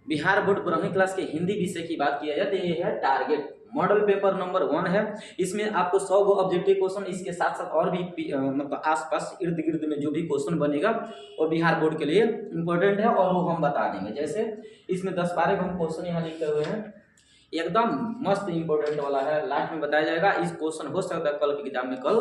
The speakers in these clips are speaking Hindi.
बिहार बोर्ड 12वीं क्लास के हिंदी विषय की बात किया जाए तो ये है टारगेट मॉडल पेपर नंबर 1 है। इसमें आपको 100 गो ऑब्जेक्टिव क्वेश्चन, इसके साथ साथ और भी मतलब आसपास इर्द गिर्द में जो भी क्वेश्चन बनेगा वो बिहार बोर्ड के लिए इंपॉर्टेंट है और वो हम बता देंगे। जैसे इसमें 10-12 हम क्वेश्चन यहाँ लिखे हुए हैं, एकदम मस्त इंपॉर्टेंट वाला है, लास्ट में बताया जाएगा। इस क्वेश्चन हो सकता है कल के एग्जाम में कल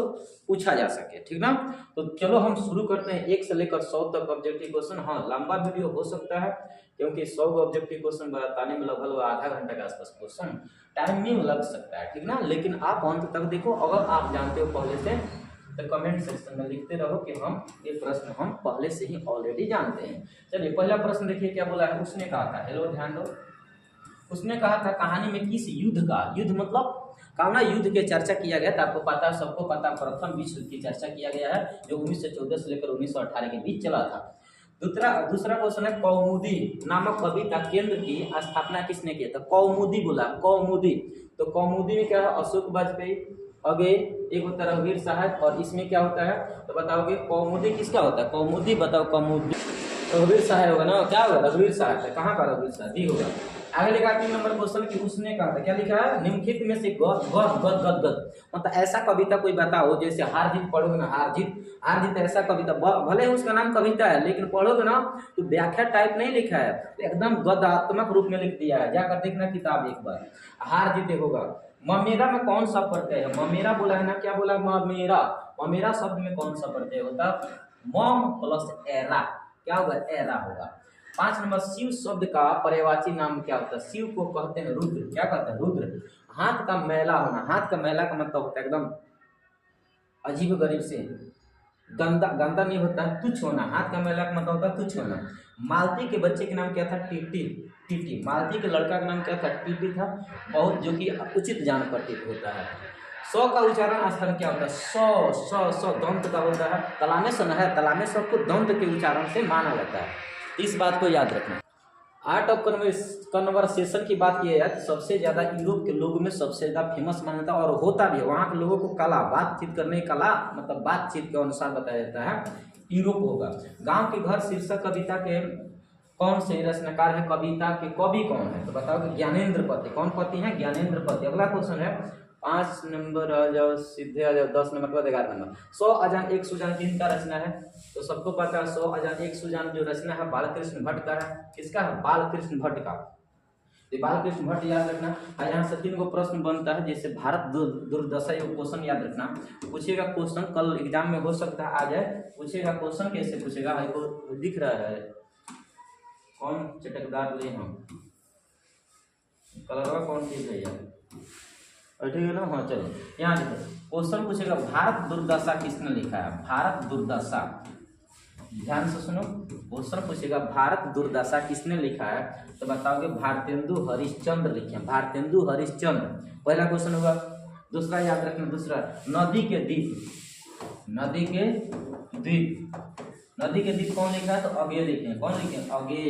पूछा जा सके, ठीक ना। तो चलो हम शुरू करते हैं 1 से लेकर 100 तक ऑब्जेक्टिव क्वेश्चन। हाँ, लंबा वीडियो हो सकता है क्योंकि 100 ऑब्जेक्टिव क्वेश्चन बताने में लगभग आधा घंटा के आसपास क्वेश्चन टाइमिंग लग सकता है, ठीक ना। लेकिन आप अंत तक देखो, अगर आप जानते हो पहले से तो कमेंट सेक्शन में लिखते रहो कि हम ये प्रश्न हम पहले से ही ऑलरेडी जानते हैं। चलिए पहला प्रश्न देखिए क्या बोला है। उसने कहा था, हेलो ध्यान दो, उसने कहा था कहानी में किस युद्ध का, युद्ध मतलब कामना युद्ध के चर्चा किया गया था। आपको पता, सबको पता, प्रथम विश्व युद्ध की चर्चा किया गया है जो 1914 से लेकर 1918 के बीच चला था। दूसरा क्वेश्चन है कौमुदी नामक कविता केंद्र की स्थापना किसने की था। कौमुदी बोला, कौमुदी, तो कौमुदी में क्या है, अशोक वाजपेयी। आगे एक होता है रघुवीर साहब, और इसमें क्या होता है तो बताओगे कौमुदी किसका होता है, कौमुदी बताओ, कौमुदी रघुवीर साहब होगा ना, क्या होगा रघुवीर साहब, कहाँ का रघुवीर साहब दी होगा। आगे लिखा 3 नंबर क्वेश्चन की उसने कहा था, क्या लिखा है, निम्नलिखित में से गद गद गद गद गद मतलब ऐसा कविता कोई बताओ, जैसे हार जीत पढ़ोगे ना, हार जीत ऐसा कविता, भले उसका नाम कविता है लेकिन पढ़ोगे ना तो व्याख्या टाइप नहीं लिखा है, एकदम गद्यात्मक रूप में लिख दिया है। जाकर देखना किताब एक बार, हार जीत होगा। ममेरा में कौन सा प्रत्यय है, ममेरा बोला है ना, क्या बोला, ममेरा, ममेरा शब्द में कौन सा प्रत्यय होता, मम प्लस एरा, क्या होगा, एरा होगा। 5 नंबर शिव शब्द का पर्यायवाची नाम क्या होता है, शिव को कहते हैं रुद्र, क्या कहते हैं, रुद्र। हाथ का मैला होना, हाथ का मैला का मतलब होता है एकदम अजीब गरीब से, गंदा, गंदा नहीं होता है, तुच्छ होना, हाथ का मैला का मतलब होता है तुच्छ होना। मालती के बच्चे के नाम क्या था, टीटी, टीटी। मालती के लड़का का नाम क्या था, टीटी था, बहुत, जो कि उचित जान प्रतीत होता है। 100 का उच्चारण स्थान क्या होता है, सौ दंत का होता है, तलामेशन है, तलामेशन को दंत के उच्चारण से माना जाता है, इस बात को याद रखना। आर्ट ऑफ कन्वर्सेशन की बात की जाए तो सबसे ज्यादा यूरोप के लोगों में सबसे ज्यादा फेमस माना जाता है और होता भी है। वहाँ के लोगों को कला, बातचीत करने की कला, मतलब बातचीत के अनुसार बताया जाता है, यूरोप होगा। गांव के घर शीर्षक कविता के कौन से रचनाकार है, कविता के कवि कौन है, तो बताओ कि ज्ञानेंद्र पति। कौन पति है, ज्ञानेंद्र पति। अगला क्वेश्चन है 5 नंबर आ जाओ, सीधे आ जाओ 10 नंबर के बाद 11 नंबर। 100 अजान 1 सुजान किनका रचना है, तो सबको पता है 100 अजान 1 सुजान जो रचना है बालकृष्ण भट्ट का है। किसका है, बालकृष्ण भट्ट का। तो बालकृष्ण भट्ट याद रखना। और यहाँ से 3 गो प्रश्न बनता है, जैसे भारत दुर्दशा, ये क्वेश्चन याद रखना। पूछेगा क्वेश्चन, कल एग्जाम में हो सकता है आ जाए, पूछेगा क्वेश्चन, कैसे पूछेगा, आपको दिख रहा है कौन चटकदार ले हम, कलरवा कौन चीज है यार, ठीक है ना। हाँ चलो, यहाँ देखो क्वेश्चन पूछेगा भारत दुर्दशा किसने लिखा है, भारत दुर्दशा, ध्यान से सुनो। क्वेश्चन पूछेगा भारत दुर्दशा किसने लिखा है, तो बताओगे भारतेंदु हरिश्चंद्र लिखे, भारतेंदु हरिश्चंद्र, पहला क्वेश्चन होगा। दूसरा याद रखना, दूसरा नदी के द्वीप, नदी के द्वीप, नदी के द्वीप कौन लिखा है, तो अगे लिखे, कौन लिखे, अगे,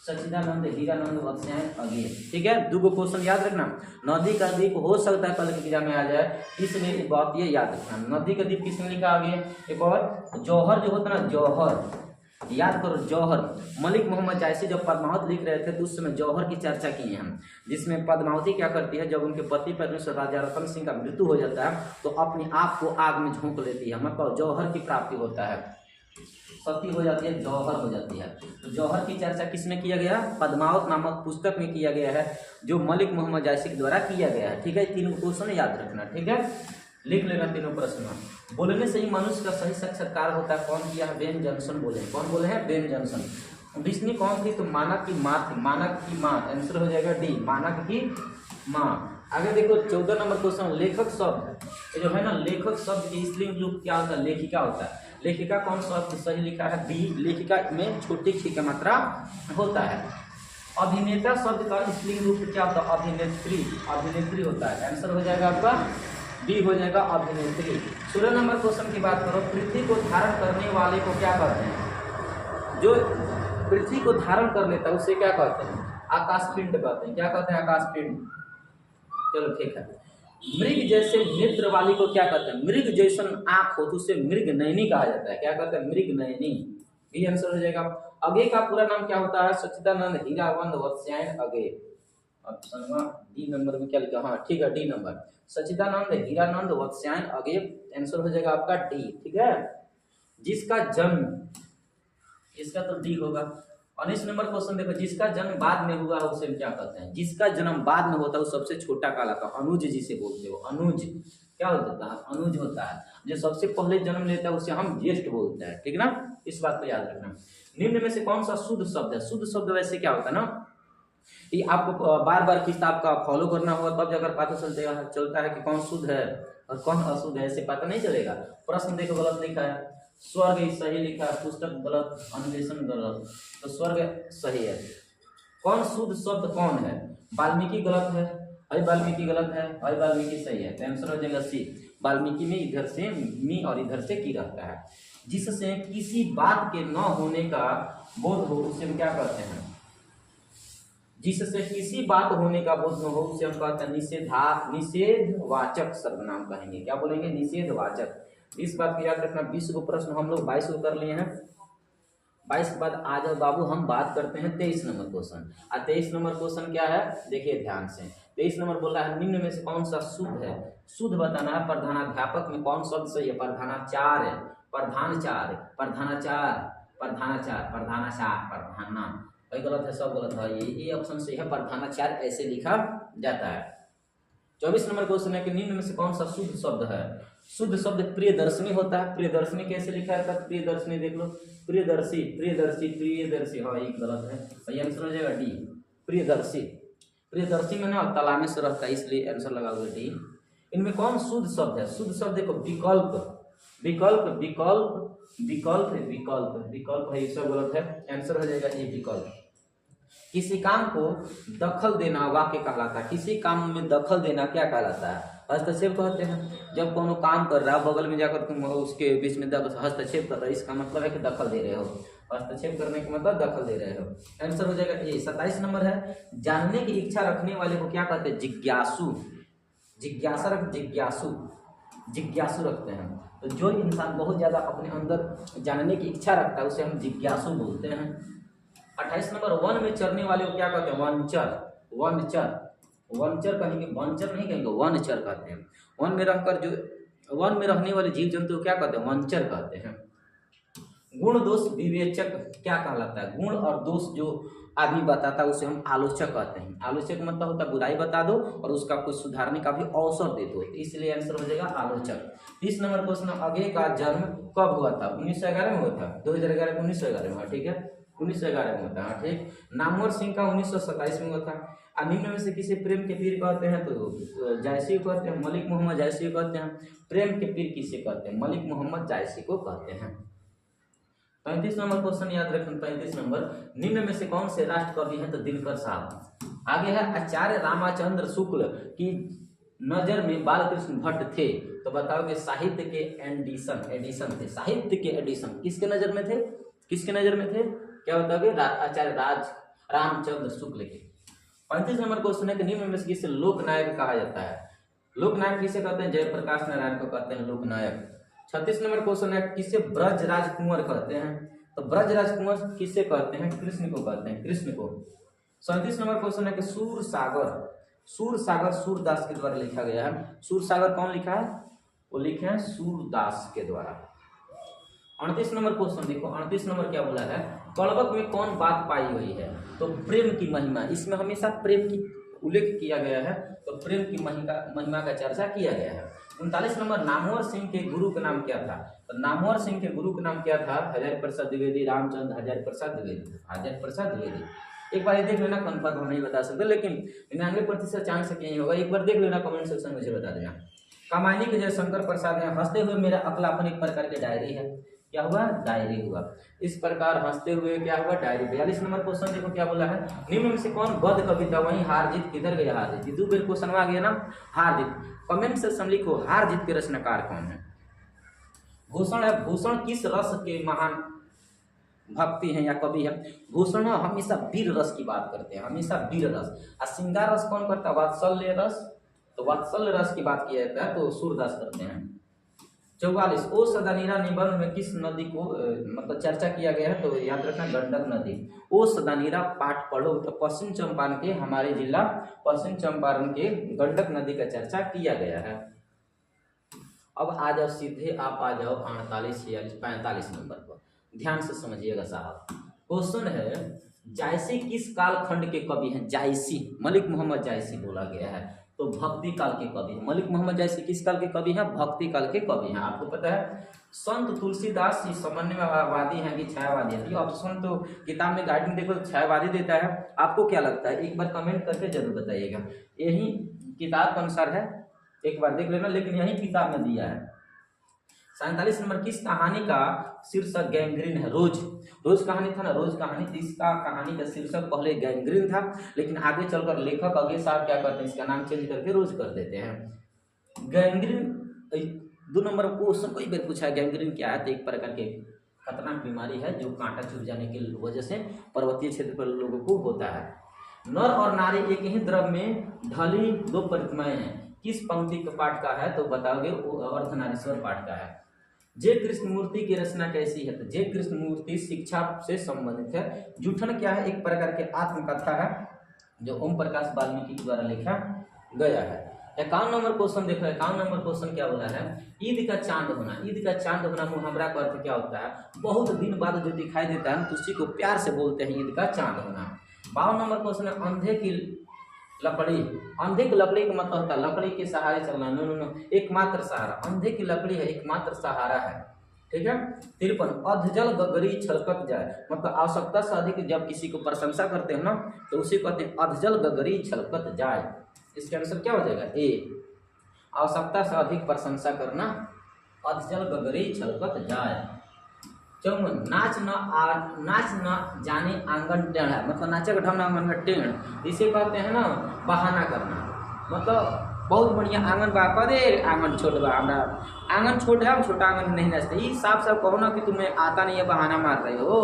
सच्चिदानंद हीरानंद वत्स्यायन अगे, ठीक है। 2 क्वेश्चन याद रखना। नदी का द्वीप हो सकता है कल के एग्जाम में आ जाए, इसलिए एक बात ये याद रखना, नदी का द्वीप किसने लिखा आगे। एक और जौहर जो होता है ना, जौहर, याद करो जौहर, मलिक मोहम्मद जायसी जब पद्मावत लिख रहे थे तो उस समय जौहर की चर्चा की है हम, जिसमें पद्मावती क्या करती है, जब उनके पति परमेश्वर राजा रतन सिंह का मृत्यु हो जाता है तो अपने आप को आग में झोंक लेती है, मतलब जौहर की प्राप्ति होता है, सती हो जाती है, जौहर हो जाती है। तो जौहर की चर्चा किसमें किया गया, पद्मावत नामक पुस्तक में किया गया है, जो मलिक मोहम्मद जायसी के द्वारा किया गया है, ठीक है। 3 क्वेश्चन याद रखना, ठीक है, लिख लेना तीनों प्रश्न। बोलने से ही मनुष्य का सही साक्षात्कार होता है, कौन किया है, बेन जॉनसन बोले, कौन बोले हैं, बेन जॉनसन। डिस्नी कौन थी, तो मानक की माँ थी, मानक की माँ, आंसर हो जाएगा डी, मानक की माँ। आगे देखो 14 नंबर क्वेश्चन, लेखक शब्द जो है ना, लेखक शब्द की स्त्रीलिंग रूप क्या होता है, लेखिका होता है। लेखिका कौन शब्द सही लिखा है, बी, लेखिका में छोटी खी का मात्रा होता है। अभिनेता शब्द का स्त्रीलिंग रूप क्या होता है, अभिनेत्री, अभिनेत्री होता है, आंसर हो जाएगा आपका बी, हो जाएगा अभिनेत्री। 16 नंबर क्वेश्चन की बात करो, पृथ्वी को धारण करने वाले को क्या कहते हैं, जो पृथ्वी को धारण कर लेता है उसे क्या कहते हैं, आकाशपिंड कहते हैं, क्या कहते हैं, आकाशपिंड। चलो ठीक है। मृग जैसे नेत्र वाली को क्या कहते हैं, मृग जैसन आंख हो तो उसे मृग नयनी कहा जाता है, क्या कहते हैं, मृग नयनी, ये आंसर हो जाएगा। अगे का पूरा नाम क्या होता है? सच्चिदानंद हीरावंत वत्स्यायन अगे। ऑप्शन डी नंबर में क्या लिखा? हाँ ठीक है, डी नंबर, सच्चिदानंद हीरानंद वत्स्यायन अगे। आंसर हो जाएगा आपका डी। ठीक है, जिसका जन्म, इसका तो डी होगा। 19 नंबर क्वेश्चन देखो, जिसका जन्म बाद में हुआ है उसे हम क्या कहते हैं? जिसका जन्म बाद में होता है वो सबसे छोटा कहलाता है, अनुज जिसे बोलते हो। अनुज क्या होता है? अनुज होता है। जो सबसे पहले जन्म लेता है उसे हम ज्येष्ठ बोलते हैं। ठीक है ना, इस बात को याद रखना। निम्न में से कौन सा शुद्ध शब्द है? शुद्ध शब्द वैसे क्या होता है ना, ये आपको बार बार किताब का फॉलो करना होगा, तब जाकर पता चलता है कि कौन शुद्ध है और कौन अशुद्ध है, ऐसे पता नहीं चलेगा। प्रश्न देखो गलत लिखा है, स्वर्ग सही लिखा है, पुस्तक गलत, अन्वेषण गलत, तो स्वर्ग सही है। कौन शुद्ध शब्द कौन है? वाल्मीकि गलत है, अरे वाल्मीकि गलत है, अरे वाल्मीकि सही है, तो आंसर हो जाएगा सी। वाल्मीकि में इधर से मी और इधर से की रहता है। जिससे किसी बात के न होने का बोध हो उसे हम क्या कहते हैं? जिससे किसी बात होने का बोध न हो उसे हम कहते हैं निषेधवाचक सर्वनाम कहेंगे। क्या बोलेंगे? निषेधवाचक। इस बात को याद रखना। 20 को प्रश्न हम लोग 22 को कर लिए हैं। 22 के बाद आ जाओ बाबू, हम बात करते हैं 23 नंबर क्वेश्चन। और 23 नंबर क्वेश्चन क्या है? देखिए ध्यान से। 23 नंबर बोल रहा है निम्न में से कौन सा शुद्ध है? शुद्ध बताना है। प्रधानाध्यापक में कौन शब्द सही है? प्रधानाचार्य, प्रधानाचार्य, प्रधानाचार, प्रधानाचार, प्रधानाचार, प्रधाना, कोई गलत है, सब गलत है। ये ऑप्शन सही है, प्रधानाचार ऐसे लिखा जाता है। 24 नंबर क्वेश्चन है कि निम्न में से कौन सा शुद्ध शब्द है? शुद्ध शब्द प्रियदर्शनी होता है। प्रियदर्शनी कैसे लिखा है? प्रियदर्शनी देख लो, प्रियदर्शी, प्रियदर्शी, प्रियदर्शी, हाँ ये गलत है, भाई आंसर हो जाएगा डी, प्रियदर्शी। प्रियदर्शी में ना ताला में से रहता है, इसलिए आंसर लगाओगे डी। इनमें कौन शुद्ध शब्द है? शुद्ध शब्द देखो, विकल्प, विकल्प, विकल्प, विकल्प, विकल्प, विकल्प है, ये सब गलत है, आंसर हो जाएगा ये विकल्प। किसी काम को दखल देना वाक्य कहलाता है। किसी काम में दखल देना क्या कहलाता है? हस्तक्षेप कहते हैं। जब कोनो काम कर रहा है, बगल में जाकर तुम उसके बीच में हस्तक्षेप कर रहे हो, इसका मतलब है कि दखल दे रहे हो। हस्तक्षेप करने का मतलब दखल दे रहे हो। आंसर हो जाएगा ये। 27 नंबर है, जानने की इच्छा रखने वाले को क्या कहते हैं? जिज्ञासु। जिज्ञासा रख, जिज्ञासु, जिज्ञासु रखते हैं। तो जो इंसान बहुत ज्यादा अपने अंदर जानने की इच्छा रखता है उसे हम जिज्ञासु बोलते हैं। 28 नंबर, वन में चरने वाले को क्या कहते हैं? वनचर, वनचर, वनचर कहेंगे, वनचर नहीं कहेंगे, वनचर कहते हैं। वन में रहकर जो वन में रहने वाले जीव जंतु क्या कहते हैं? वनचर कहते हैं। गुण दोष विवेचक क्या कहलाता है? गुण और दोष जो आदमी बताता है उसे हम आलोचक कहते हैं। आलोचक मतलब होता है बुराई बता दो और उसका कुछ सुधारने का भी अवसर दे दो, इसलिए आंसर हो जाएगा आलोचक। 30 नंबर क्वेश्चन, अगे का जन्म कब हुआ था? 1911 में हुआ था, 2011 में 1911 में हुआ, ठीक है, 1911 में होता है, ठीक। नामवर सिंह का 1927 में हुआ था। निम्न में से किसे प्रेम के पीर कहते हैं? तो जायसी को कहते हैं, मलिक मोहम्मद जायसी को कहते हैं। प्रेम के पीर किसे कहते हैं? मलिक मोहम्मद जायसी को कहते हैं। 35 नंबर क्वेश्चन याद रखें। 35 नंबर, निम्न में से कौन से राष्ट्र कवि हैं? तो दिनकर साहब। आगे है, आचार्य रामचंद्र शुक्ल की नजर में बालकृष्ण भट्ट थे, तो बताओगे साहित्य के एडिशन थे। साहित्य के एडिशन किसके नजर में थे? किसके नजर में थे? क्या बताओगे? आचार्य रामचंद्र शुक्ल के। 35 नंबर क्वेश्चन है कि निम्न में से किसे लोकनायक कहा जाता है? लोकनायक किसे कहते हैं? जयप्रकाश नारायण को कहते हैं लोकनायक। 36 नंबर क्वेश्चन है, किसे ब्रज राजकुंवर कहते हैं? तो ब्रज राजकुंवर किसे कहते हैं? कृष्ण को कहते हैं, कृष्ण को। 37 नंबर क्वेश्चन है कि सूरसागर, सूरसागर सूरदास के द्वारा लिखा गया है। सूरसागर कौन लिखा है? वो लिखे हैं सूरदास के द्वारा। 38 नंबर क्वेश्चन देखो, 38 नंबर क्या बोला है? कड़वक में कौन बात पाई हुई है? तो प्रेम की महिमा, इसमें हमेशा प्रेम की उल्लेख किया गया है, तो प्रेम की महिमा का चर्चा किया गया है। 39 नंबर, नामवर सिंह के गुरु का नाम क्या था? तो नामवर सिंह के गुरु का नाम क्या था? हजारी प्रसाद द्विवेदी, रामचंद्र हजारी प्रसाद द्विवेदी, हजारी प्रसाद द्विवेदी। एक बार ये देख लेना, कन्फर्म हम नहीं बता सकते, लेकिन 99% चांस है कि यही होगा। एक बार देख लेना, कमेंट सेक्शन में मुझे बता देना। कामायनी के जय शंकर प्रसाद है, हंसते हुए मेरा अकलापन एक प्रकार की डायरी है। क्या हुआ? डायरी हुआ। इस प्रकार हंसते हुए क्या हुआ? डायरी। 42 नंबर क्वेश्चन देखो क्या बोला है? निम्न में से कौन गद्य कविता? वहीं हार जीत, किधर गया हार जीत? दो बेर क्वेश्चन आ गया ना, हार जीत। कमेंट सेक्शन लिखो, हार जीत के रचनाकार कौन है? भूषण है। भूषण किस रस के महान भक्ति है या कवि है? भूषण हमेशा वीर रस की बात करते हैं, हमेशा वीर रस। और श्रृंगार रस कौन करता है? वात्सल्य रस। तो वात्सल्य रस की बात किया जाता है तो सूरदास करते हैं। 44 ओ सदानीरा निबंध में किस नदी को मतलब चर्चा किया गया है, तो याद रखना गंडक नदी। ओ सदानीरा पाठ पढ़ो, तो पश्चिम चंपारण के, हमारे जिला पश्चिम चंपारण के गंडक नदी का चर्चा किया गया है। अब आ जाओ सीधे आप आ जाओ 48, 46, 45 नंबर पर, ध्यान से समझिएगा साहब। क्वेश्चन है जायसी किस कालखंड के कवि हैं? जायसी मलिक मोहम्मद जायसी बोला गया है, तो भक्ति काल के कवि हैं। मलिक मोहम्मद जायसी किस काल के कवि हैं? भक्ति काल के कवि हैं। आपको पता है संत तुलसीदास जी सामान्यवादी हैं कि छायावादी हैं? ऑप्शन तो किताब में गाइडिंग देखो तो छायावादी देता है। आपको क्या लगता है, एक बार कमेंट करके जरूर बताइएगा। यही किताब के अनुसार है, एक बार देख लेना, लेकिन यही किताब में दिया है। 47 नंबर किस कहानी का शीर्षक गैंग्रीन है? रोज कहानी था ना, रोज कहानी। इसका कहानी का शीर्षक पहले गैंग्रीन था, लेकिन आगे चलकर लेखक अगे साहब क्या करते हैं, इसका नाम चेंज करके रोज कर देते हैं। गैंग्रीन 2 नंबर क्वेश्चन कोई बार पूछा है गैंग्रीन क्या है, तो एक प्रकार के खतरनाक बीमारी है जो कांटा चुभ जाने की वजह से पर्वतीय क्षेत्र पर लोगों को होता है। नर और नारी एक ही द्रव में ढली 2 प्रतिमाएं हैं, किस पंक्ति का पाठ का है, तो बताओगे अर्धनारीश्वर पाठ का है। जय कृष्ण मूर्ति की रचना कैसी है, तो जय कृष्ण मूर्ति शिक्षा से संबंधित है। जूठन क्या है, एक प्रकार के आत्मकथा है जो ओम प्रकाश वाल्मीकि के द्वारा लिखा गया है। 51 नंबर क्वेश्चन देखो, 51 नंबर क्वेश्चन क्या बोला है? ईद का चांद होना। ईद का चांद होना मुहावरा का अर्थ क्या होता है? बहुत दिन बाद जो दिखाई देता है तो उसी को प्यार से बोलते हैं ईद का चांद होना। 52 नंबर क्वेश्चन है अंधे की लकड़ी। अंधे की लकड़ी का मतलब होता है लकड़ी के सहारे चलना, नो एकमात्र सहारा। अंधे की लकड़ी है, एकमात्र सहारा है, ठीक है। 53 अधजल गगरी छलकत जाए, मतलब आवश्यकता से अधिक जब किसी को प्रशंसा करते हैं ना तो उसी को कहते हैं अधजल गगरी छलकत जाए। इसके आंसर क्या हो जाएगा? ए, आवश्यकता से अधिक प्रशंसा करना, अधजल गगरी छलकत जाए। 54 नाच न जाने आंगन टेढ़ा, मतलब नाचे का ढंग ना आंगन का टेढ़, इसे कहते हैं ना बहाना करना। मतलब बहुत बढ़िया आंगन बा, कदे आंगन छोट बा, हमारा आंगन छोट है, हम छोटा आंगन नहीं नाचते। ये साफ साफ कहो ना कि तुम्हें आता नहीं है, बहाना मार रहे हो,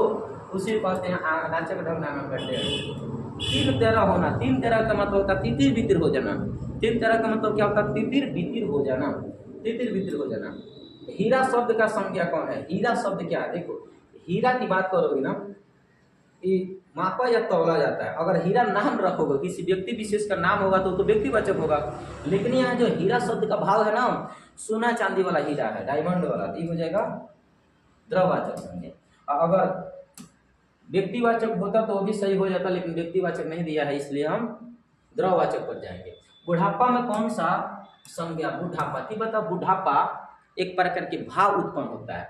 उसी को कहते हैं नाचे का ढंग ना आंगन का टेढ़। 3 तरह होना, 3 तरह का मतलब होता है तितिर बितिर हो जाना। 3 तरह का मतलब क्या होता है? तितिर बितिर हो जाना, तितिर बितिर हो जाना। हीरा शब्द का संज्ञा कौन है? हीरा शब्द क्या है? देखो हीरा की बात करोगे ना, ये मापा या तौला जाता है। अगर हीरा नाम रखोगे, किसी व्यक्ति विशेष का नाम होगा तो व्यक्तिवाचक होगा, लेकिन यहाँ जो हीरा शब्द का भाव है ना, सोना चांदी वाला हीरा है, डायमंड वाला, तो ये हो जाएगा द्रववाचक संज्ञा। अगर व्यक्तिवाचक होता तो वो भी सही हो जाता, लेकिन व्यक्तिवाचक नहीं दिया है, इसलिए हम द्रववाचक पर जाएंगे। बुढ़ापा में कौन सा संज्ञा? बुढ़ापा की बताओ। बुढ़ापा एक प्रकार के भाव उत्पन्न होता है,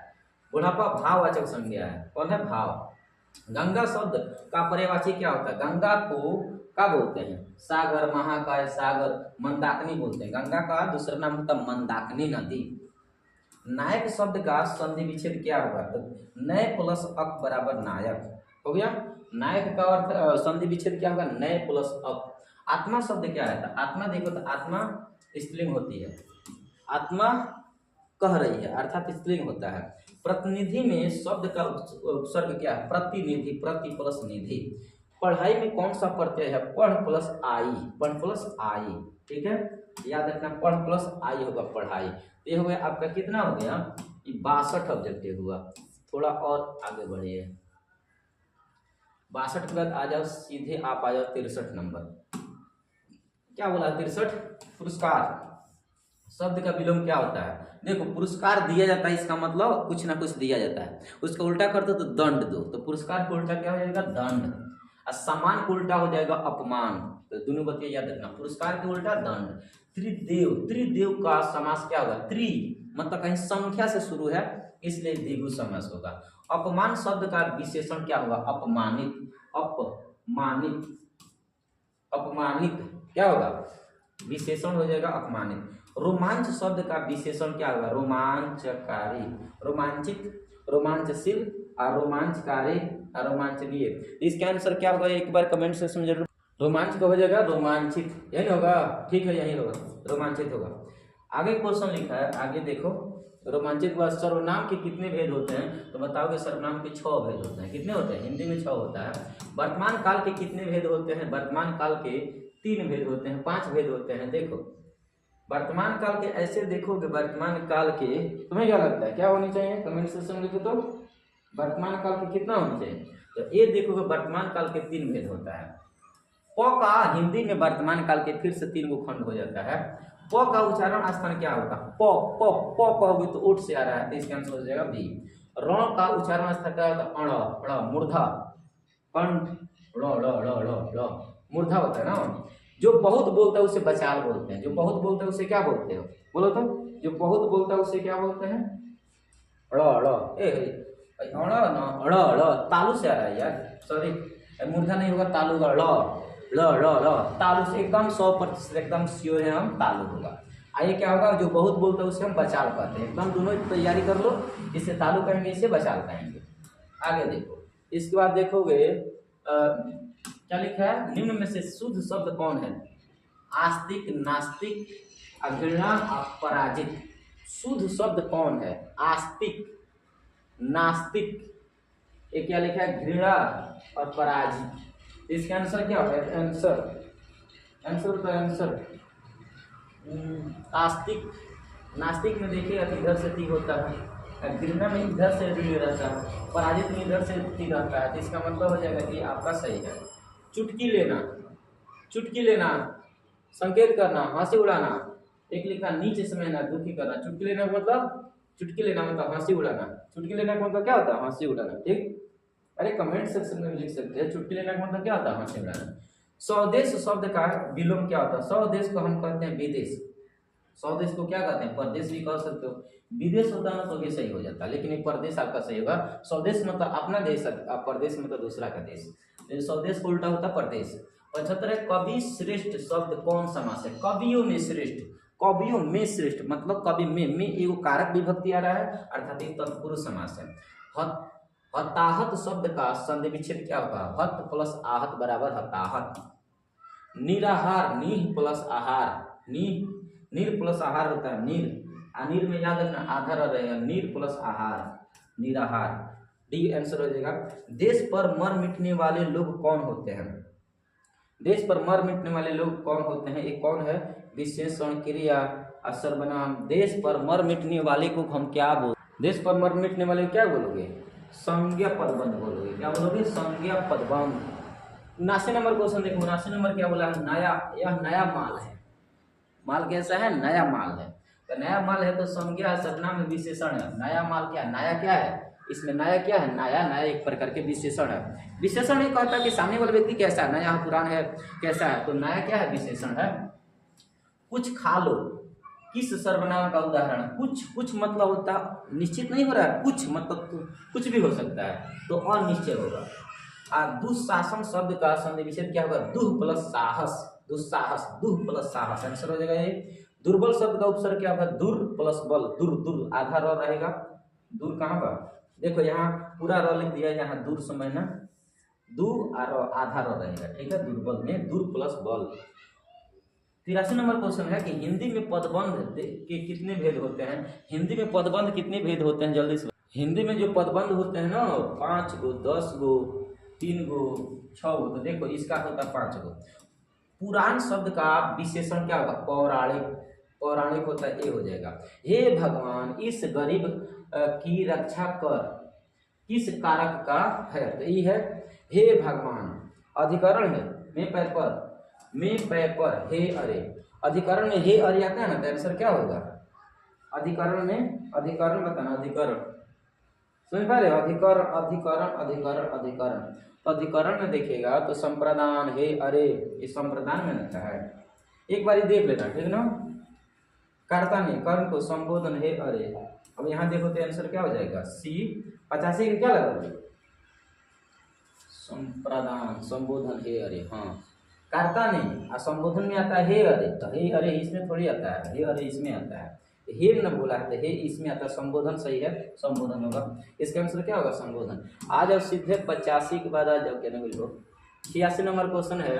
बुढ़ापा भाववाचक संज्ञा है। कौन है? भाव। गंगा शब्द का पर्यायवाची क्या होता है? गंगा को क्या बोलते हैं? सागर, महाकाय, सागर, मंदाकिनी बोलते हैं। गंगा का दूसरा नाम होता है मंदाकिनी नदी। नायक शब्द का संधि विच्छेद क्या होगा? तो नय प्लस अक बराबर नायक हो गया। नायक का अर्थ संधि विच्छेद क्या होगा? नय प्लस अक। आत्मा शब्द क्या है? आत्मा देखो तो आत्मा स्त्रीलिंग होती है, आत्मा कह रही है अर्थात स्त्रीलिंग होता है। प्रतिनिधि में शब्द का उपसर्ग क्या है? प्रतिनिधि, प्रति प्लस निधि। पढ़ाई में कौन सा प्रत्यय है? पढ़ प्लस आई, पढ़ प्लस आई, ठीक है, याद रखना, पढ़ प्लस आई होगा पढ़ाई। ये हो गया आपका कितना हो गया? 62 ऑब्जेक्टिव हुआ। थोड़ा और आगे बढ़िए, 62 के बाद आ जाओ सीधे आप आ जाओ 63 नंबर। क्या बोला? 63 पुरस्कार शब्द का विलोम क्या होता है? देखो पुरस्कार दिया जाता है, इसका मतलब कुछ ना कुछ दिया जाता है, उसका उल्टा करते तो दंड दो, तो पुरस्कार को उल्टा क्या हो जाएगा? दंड। और सम्मान को उल्टा हो जाएगा अपमान, तो दोनों बातें याद रखना, पुरस्कार के उल्टा दंड। त्रिदेव, त्रिदेव का समास क्या होगा? त्रि मतलब कहीं संख्या से शुरू है, इसलिए द्विगु समास होगा। अपमान शब्द का विशेषण क्या होगा? अपमानित, अपमानित, अपमानित क्या होगा? विशेषण हो जाएगा अपमानित। रोमांच शब्द का विशेषण क्या होगा? रोमांचकारी, रोमांचित, रोमांचशील, रोमांचकारी, रोमांचनीय। इसका आंसर क्या होगा? एक बार कमेंट सेक्शन में जरूर। रोमांच का हो जाएगा रोमांचित, यही होगा, ठीक है, यही होगा, रोमांचित होगा। आगे क्वेश्चन लिखा है, आगे देखो, रोमांचित व सर्वनाम के कितने भेद होते हैं? तो बताओगे सर्वनाम के 6 भेद होते हैं। कितने होते हैं? हिंदी में 6 होता है। वर्तमान काल के कितने भेद होते हैं? वर्तमान काल के 3 भेद होते हैं। 5 भेद होते हैं। देखो वर्तमान काल के ऐसे देखोगे, वर्तमान काल के तुम्हें क्या लगता है क्या होनी चाहिए, कमेंट सेक्शन में लिखो तो वर्तमान काल के कितना होना चाहिए। तो ये देखोगे वर्तमान काल के 3 भेद होता है। प का हिंदी में वर्तमान काल के फिर से 3 गो खंड हो जाता है। प का उच्चारण स्थान क्या होगा, प प प कहोगे तो उठ से आ रहा है, तो इसका आंसर हो जाएगा बी। र का उच्चारण स्थान क्या होता है, अण ण मूर्धा, कंठ ड़ ड़ ड़ ड़ ड़ मूर्धा होता है ना। जो बहुत बोलता है उसे बचाल बोलते हैं, जो बहुत बोलता है उसे क्या बोलते हो, बोलो तो, जो बहुत बोलता है उसे क्या बोलते हैं, ड़ ड़ ए अण न ड़ ड़ तालु से आ रहा है यार, सॉरी मूर्धा नहीं होगा, तालु का ड़ ड़ तालु से एकदम 100% एकदम श्योर है हम, तालु होगा। आइए क्या होगा, जो बहुत बोलता है उसे हम बचाल कहते हैं। एकदम दोनों तैयारी कर लो, इसे तालु कहेंगे, इसे बचाल कहेंगे। आगे देखो, इसके बाद देखोगे क्या लिखा है, निम्न में से शुद्ध शब्द कौन है, आस्तिक, नास्तिक, अघृणा, अपराजित। शुद्ध शब्द कौन है, आस्तिक, नास्तिक, ये क्या लिखा है, घृणा और पराजित। इसका आंसर क्या होगा, आंसर आस्तिक। नास्तिक में देखिएगा इधर से ती होता है, घृणा में इधर से ऋण रहता है, पराजित में इधर से ती रहता है, तो इसका मतलब हो जाएगा कि आपका सही है। चुटकी लेना, संकेत करना, हंसी उड़ाना। एक लिखा नीचे समझना, दुखी करना। चुटकी लेना मतलब हंसी उड़ाना। चुटकी लेना का मतलब क्या होता है, हंसी उड़ाना। ठीक, अरे कमेंट सेक्शन में लिख सकते हैं, चुटकी लेना का मतलब क्या होता है, हंसी उड़ाना। स्वदेश शब्द का विलोम क्या होता है, स्वदेश को हम कहते हैं विदेश। स्वदेश को क्या कहते हैं, परदेश भी कह सकते हो। विदेश होता है ना तो भी सही हो जाता है, लेकिन एक परदेश आपका सही होगा। स्वदेश मतलब अपना देश, परदेश मतलब दूसरा का देश। स्वदेश को उल्टा होता परदेश। 75 है, कवि श्रेष्ठ शब्द कौन समास है, कवियों में श्रेष्ठ मतलब कवि में एगो कारक विभक्ति आ रहा है, अर्थात एक तत्पुरुष समास है। हताहत शब्द का संधि विच्छेद क्या होगा, हत प्लस आहत बराबर हताहत। निराहार, नीह प्लस आहार, नीर प्लस आहार होता है, नीर में याद रखना आधार रहेगा, नीर प्लस आहार, निराहार। डी आंसर हो जाएगा। देश पर मर मिटने वाले लोग कौन होते हैं, देश पर मर मिटने वाले लोग कौन होते हैं, एक कौन है, विशेषण, क्रिया, सर्वनाम। देश पर मर मिटने वाले को हम क्या बोल, देश पर मर मिटने वाले क्या बोलोगे, संज्ञा पदबंध बोलोगे। क्या बोलोगे, संज्ञा पदबंध। 79 नंबर क्वेश्चन देखो, 79 नंबर क्या बोला, नया, यह नया माल है। माल कैसा है, नया माल है। तो नया माल है तो संज्ञा सर्वनाम में विशेषण है। नया माल क्या, नया क्या है, इसमें नया क्या है, नया एक प्रकार के विशेषण है। विशेषण ये कहता है कि सामने वाला व्यक्ति कैसा है, नया पुराना है, कैसा है, तो नया क्या है, विशेषण है। कुछ खा लो, किस सर्वनाम का उदाहरण, कुछ मतलब होता निश्चित नहीं हो रहा है, कुछ मतलब कुछ भी हो सकता है, तो अनिश्चय होगा। दुशासन शब्द का संधि विच्छेद क्या होगा, दुह प्लस साहस, दुस्साहस, दुह प्लस साहस, आंसर हो जाएगा ये। दुर्बल शब्द का उपसर्ग क्या होगा, दुर प्लस बल, दुर आधा र रहेगा, दूर कहाँ पर, देखो यहाँ पूरा र लिख दिया, यहाँ दूर समझना, दू और आधा र रहेगा, ठीक है। दुर्बल में दूर प्लस बल। 83 नंबर क्वेश्चन है कि हिंदी में पदबंध के कितने भेद होते हैं, हिंदी में पदबंध कितने भेद होते हैं, जल्दी से। हिंदी में जो पदबंध होते हैं ना, 5 गो, 10 गो, 3 गो, 6 गो, तो देखो इसका होता है 5 गो। पुराण शब्द का विशेषण क्या होगा, पौराणिक होता है, ये हो जाएगा। हे भगवान इस गरीब की रक्षा कर, किस कारक का है, तो ये है हे भगवान। अधिकरण है में पैर पर हे अरे, अधिकरण में हे अरे आता है ना, तो आंसर क्या होगा, अधिकरण में, अधिकरण बताना, अधिकरण समझ पा रहे हो, अधिकरण। तो अधिकरण में देखिएगा तो संप्रदान हे अरे, इस संप्रदान में रहता है। एक बार देख लेना, ठीक ना। कर्ता ने कर्म को संबोधन हे अरे, अब यहाँ देखो तो आंसर क्या हो जाएगा, सी। 85 क्या लगा, संप्रदान, संबोधन हे अरे, हाँ कर्ता ने, संबोधन में आता है हे अरे, तो हे अरे इसमें थोड़ी आता है, हे अरे इसमें आता है, हे न बोला है तो हे इसमें आता है, संबोधन सही है, संबोधन होगा। इसका आंसर क्या होगा, संबोधन। आज अब सीधे 85 के बाद आ जाओ, क्या नहीं बोलो। 86 नंबर क्वेश्चन है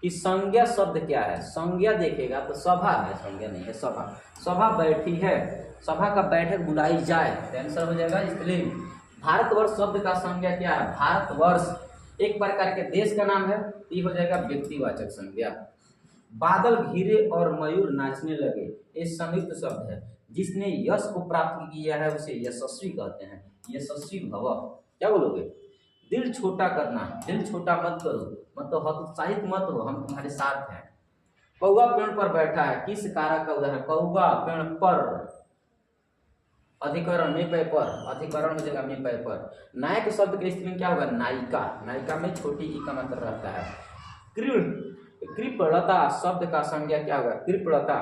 कि संज्ञा शब्द क्या है, संज्ञा देखेगा तो सभा है, संज्ञा नहीं है, सभा। सभा बैठी है, सभा का बैठक बुलाई जाए, तो आंसर हो जाएगा इसलिए। भारतवर्ष शब्द का संज्ञा क्या है, भारतवर्ष एक प्रकार के देश का नाम है, ये हो जाएगा व्यक्तिवाचक संज्ञा। बादल घिरे और मयूर नाचने लगे, ये संयुक्त शब्द है। जिसने यश को प्राप्त किया है उसे यशस्वी कहते हैं। यशस्वी भव, क्या बोलोगे? दिल छोटा करना, दिल छोटा मत करो, मतलब हतोत्साहित मत हो, हम तुम्हारे साथ हैं। कौवा पेड़ पर बैठा है, किस कारक का उदाहरण? कौवा पेड़ पर, अधिकरण में पे पर, अधिकरण हो जाएगा में पे पर। नायक शब्द के स्त्रीलिंग क्या होगा? नायिका, नायिका में छोटी ई का मतलब रहता है। कृपणता शब्द का संज्ञा क्या होगा? कृपणता,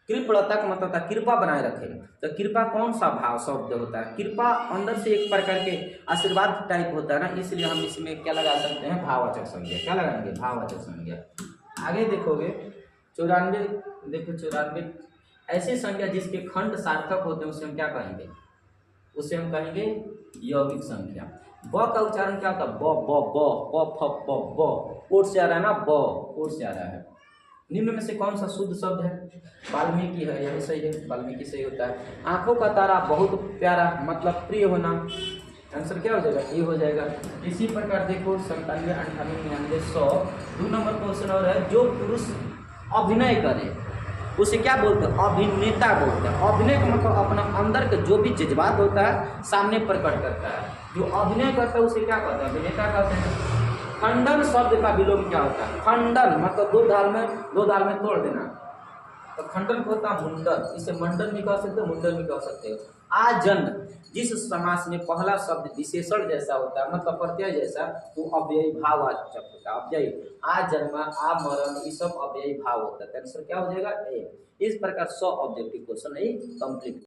कृपणता का मतलब था कृपा बनाए रखे। तो कृपा कौन सा भाव शब्द होता है? कृपा अंदर से एक प्रकार के आशीर्वाद टाइप होता है ना, इसलिए हम इसमें क्या लगा सकते हैं? भाववाचक संज्ञा। क्या लगाएंगे? भाववाचक संज्ञा। आगे देखोगे 94, देखो 94, ऐसी संख्या जिसके खंड सार्थक होते हैं उसे हम क्या कहेंगे? उसे हम कहेंगे यौगिक संख्या। ब का उच्चारण क्या होता है? ब ब ब फ फ ब, ओट से आ रहा है ना, ब ओट से आ रहा है। निम्न में से कौन सा शुद्ध शब्द है? वाल्मीकि है, यही सही है, वाल्मीकि सही होता है। आंखों का तारा बहुत प्यारा, मतलब प्रिय होना, आंसर क्या हो जाएगा? ये हो जाएगा। इसी प्रकार देखो 97, 98, 99, 100, 2 नंबर क्वेश्चन और है, जो पुरुष अभिनय करे उसे क्या बोलते हैं? अभिनेता बोलते हैं। अभिनय का मतलब अपना अंदर का जो भी जज्बात होता है सामने प्रकट करता है। जो अभिनय करता है उसे क्या कहते हैं? अभिनेता कहते हैं। खंडन शब्द का विलोम क्या होता है? खंडन मतलब दो दाल में तोड़ देना, तो खंडन को होता है मुंडन। इसे मंडन भी कह सकते हो, मुंडन भी कह सकते हो। आजन्म, जिस समास में पहला शब्द विशेषण जैसा होता है, मतलब प्रत्यय जैसा, तो अव्ययी भाववाचक होता है। अव्ययी, आजन्मा, आमरण, ये सब अव्ययी भाव होता है। आंसर क्या हो जाएगा? ए। इस प्रकार 100 ऑब्जेक्टिव क्वेश्चन कंप्लीट।